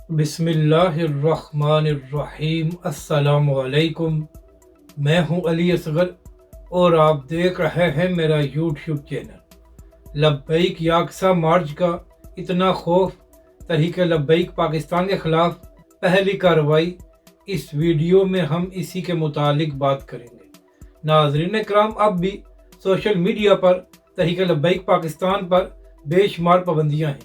बिस्मिल्लाहिर्रहमानिर्रहीम। अस्सलाम वालेकुम। मैं हूं अली असगर और आप देख रहे हैं मेरा यूट्यूब चैनल। लब्बैक याकसा मार्च का इतना खौफ, तहरीक लब्बैक पाकिस्तान के ख़िलाफ़ पहली कार्रवाई, इस वीडियो में हम इसी के मुतालिक बात करेंगे। नाज़रीन कराम, अब भी सोशल मीडिया पर तहरीक लब्बैक पाकिस्तान पर बेशुमार पाबंदियाँ हैं।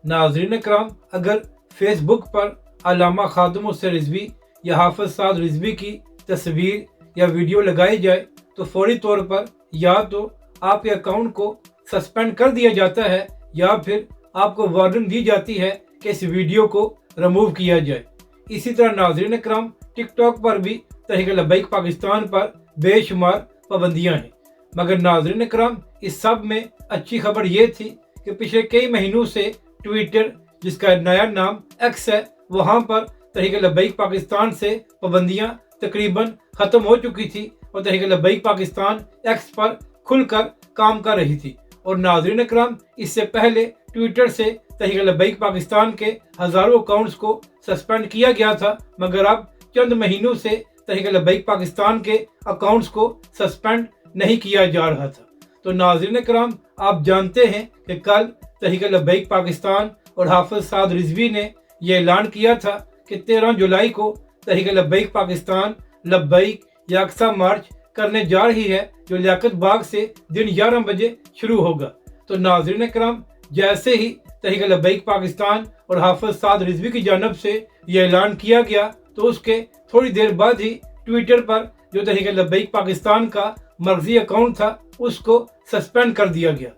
नाज़रीन कराम, अगर फेसबुक पर अल्लामा खादिम हुसैन रिजवी या हाफिज साद रिजवी की तस्वीर या वीडियो लगाई जाए तो फौरी तौर पर या तो आपके अकाउंट को सस्पेंड कर दिया जाता है या फिर आपको वार्निंग दी जाती है कि इस वीडियो को रिमूव किया जाए। इसी तरह नाज़रीन कराम, टिकटॉक पर भी तहरीक लब्बैक पाकिस्तान पर बेशुमार पाबंदियाँ हैं। मगर नाज़रीन कराम, इस सब में अच्छी खबर ये थी कि पिछले कई महीनों से ट्विटर, जिसका नया नाम एक्स है, वहाँ पर तहरीक लब्बैक पाकिस्तान से पाबंदियाँ तकरीबन ख़त्म हो चुकी थी और तहरीक लब्बैक पाकिस्तान एक्स पर खुलकर काम कर रही थी। और नाज़रीन कराम, इससे पहले ट्विटर से तहरीक लब्बैक पाकिस्तान के हज़ारों अकाउंट्स को सस्पेंड किया गया था, मगर अब चंद महीनों से तहरीक लब्बैक पाकिस्तान के अकाउंट्स को सस्पेंड नहीं किया जा रहा था। तो नाज़रीन कराम, आप जानते हैं कि कल तहरीक लब्बैक पाकिस्तान और हाफिज साद रिजवी ने यह ऐलान किया था कि 13 जुलाई को तहरीक लब्बैक पाकिस्तान लब्बैक याकसा मार्च करने जा रही है, जो लियाकत बाग से दिन 11 बजे शुरू होगा। तो नाज़रीन कराम, जैसे ही तहरीक लब्बैक पाकिस्तान और हाफिज साद रिजवी की जानब से यह ऐलान किया गया तो उसके थोड़ी देर बाद ही ट्विटर पर जो तहरीक लब्बैक पाकिस्तान का मर्जी अकाउंट था उसको सस्पेंड कर दिया गया।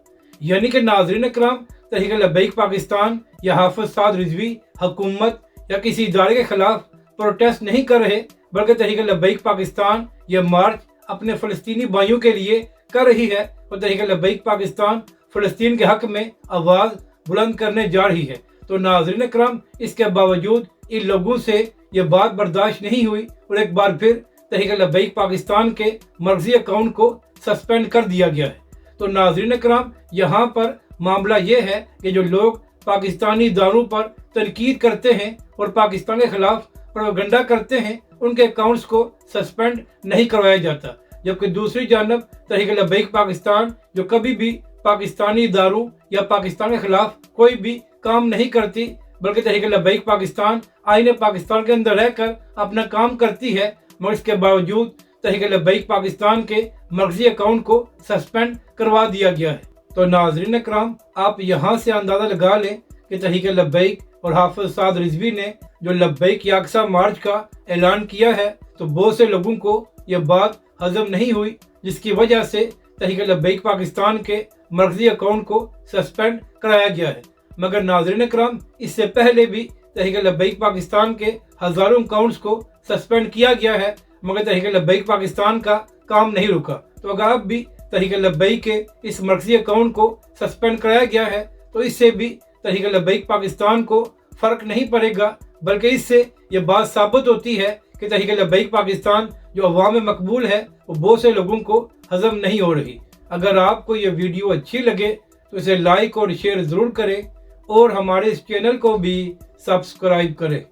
यानी कि नाज़रीन कराम, तहरीक लब्बैक पाकिस्तान या हाफिज साद रिजवी हुकूमत या किसी इदारे के खिलाफ प्रोटेस्ट नहीं कर रहे, बल्कि तहरीक लब्बैक पाकिस्तान यह मार्च अपने फ़लस्तीनी भाइयों के लिए कर रही है और तहरीक लब्बैक पाकिस्तान फ़लस्तीन के हक़ में आवाज़ बुलंद करने जा रही है। तो नाज़रीन कराम, इसके बावजूद इन लोगों से ये बात बर्दाश्त नहीं हुई और एक बार फिर तहरीक लब्बैक पाकिस्तान के मर्जी अकाउंट को सस्पेंड कर दिया गया है। तो नाज़रीन कराम, यहाँ पर मामला ये है कि जो लोग पाकिस्तानी इदारों पर तनकीद करते हैं और पाकिस्तान के खिलाफ प्रोपेगेंडा करते हैं, उनके अकाउंट्स को सस्पेंड नहीं करवाया जाता। जबकि दूसरी जानब तहरीक लब्बैक पाकिस्तान जो कभी भी पाकिस्तानी इदारों या पाकिस्तान के खिलाफ कोई भी काम नहीं करती, बल्कि तहरीक लब्बैक पाकिस्तान आईने पाकिस्तान के अंदर रहकर अपना काम करती है, मगर इसके बावजूद तहरीक लब्बैक पाकिस्तान के मर्जी अकाउंट को सस्पेंड करवा दिया गया है। तो नाज़रीन कराम, आप यहाँ से अंदाज़ा लगा लें कि तहरीक लब्बैक और हाफिज साद रिजवी ने जो लब्बैक याकसा मार्च का ऐलान किया है, तो बहुत से लोगों को यह बात हजम नहीं हुई, जिसकी वजह से तहरीक लब्बैक पाकिस्तान के मर्जी अकाउंट को सस्पेंड कराया गया है। मगर नाज़रीन कराम, इससे पहले भी तहरीक लब्बैक पाकिस्तान के हज़ारों अकाउंट्स को सस्पेंड किया गया है, मगर तहरीक लब्बैक पाकिस्तान का काम नहीं रुका। तो अगर अब भी तहरीक लब्बैक के इस मर्जी अकाउंट को सस्पेंड कराया गया है तो इससे भी तहरीक लब्बैक पाकिस्तान को फ़र्क नहीं पड़ेगा, बल्कि इससे ये बात साबित होती है कि तहरीक लब्बैक पाकिस्तान जो अवाम में मकबूल है वो बहुत से लोगों को हज़म नहीं हो रही। अगर आपको ये वीडियो अच्छी लगे तो इसे लाइक और शेयर ज़रूर करें और हमारे इस चैनल को भी सब्सक्राइब करें।